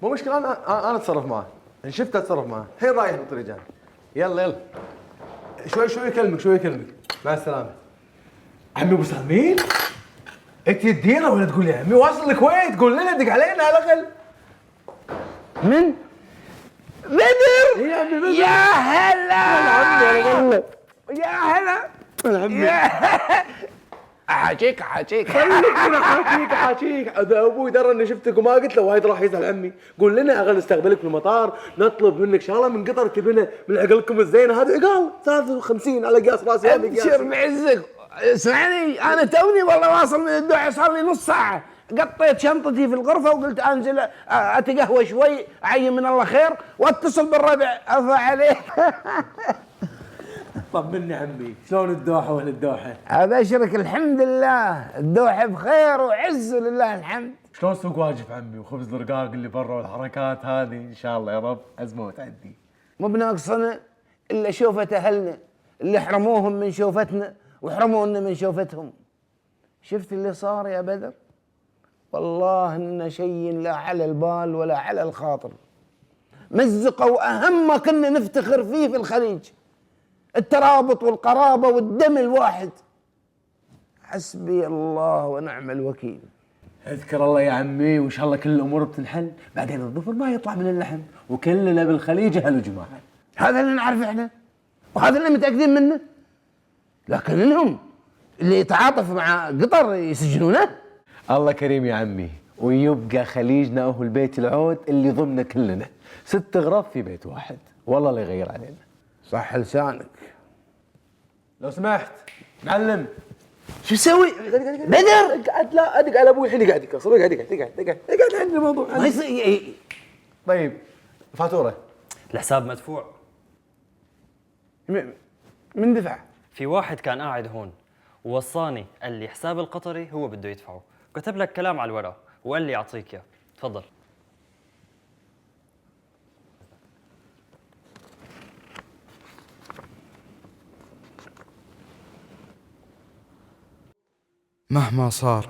مو مشكله، انا اتصرف معاه، ان شفت اتصرف معاه. الحين رايح بالطريق. يلا يلا، شوي يكلمك. مع السلامه. عمي ابو سالمين، انت تدينا ولا تقول يا عمي واصل الكويت؟ قول لنا دق علينا على الاقل. من؟ بدر! يا عمي بدر، يا هلا عمي يا هلا يا عمي. احاجيك خليك انا حاجيك. اذا ابوي درى اني شفتك وما قلت له وايد راح يزعل عمي. قول لنا اغل نستقبلك في المطار، نطلب منك شغله من قطر تبينا من عقلكم الزينه. هذا عقال 53 على قياس راسي. هذا قياس. ابشر بعزك. اسمعني، انا توني والله واصل من الدوحه، صار لي نص ساعه. قطيت شنطتي في الغرفه وقلت انزل اتقهوى شوي، عين من الله خير واتصل بالربع افا عليه. طمني عمي، شلون الدوحه واهل الدوحه؟ ابشرك الحمد لله، الدوحه بخير وعز لله الحمد. شلون سوق واجف عمي وخبز الرقاق اللي برا والحركات هذه؟ ان شاء الله يا رب ازمه وتعدي. مو بناقصنا الا شوفة اهلنا اللي حرموهم من شوفتنا وحرمونا من شوفتهم. شفت اللي صار يا بدر؟ والله انه شيء لا على البال ولا على الخاطر. مزقوا اهم ما كنا نفتخر فيه في الخليج، الترابط والقرابه والدم الواحد. حسبي الله ونعم الوكيل. اذكر الله يا عمي، وان شاء الله كل الامور بتنحل. بعدين الظفر ما يطلع من اللحم، وكلنا بالخليج اهل وجماعه. هذا اللي نعرف احنا، وهذا اللي متاكدين منه. لكن انهم اللي يتعاطف مع قطر يسجنونه. الله كريم يا عمي، ويبقى خليجنا هو البيت العود اللي ضمنا كلنا. 6 غرف في بيت واحد، والله لا يغير علينا. صح لسانك. لو سمحت معلم. شو تسوي؟ بدر قاعد لا ادق على ابوي الحين. قاعد يكسر. قاعد عندي الموضوع. ما يصير. طيب الفاتوره الحساب مدفوع. من دفع؟ في واحد كان قاعد هون ووصاني، قال لي حساب القطري هو بده يدفعه، كتب لك كلام على الورق وقال لي اعطيك اياه. تفضل. مهما صار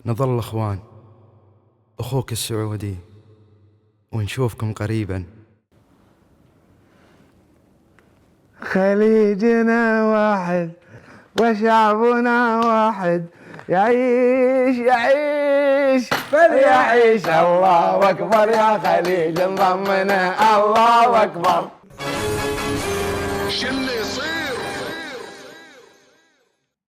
نظل اخوان، اخوك السعودي ونشوفكم قريبا. خليجنا واحد وشعبنا واحد، يعيش فليعيش. الله اكبر يا خليج، انضمنا الله اكبر.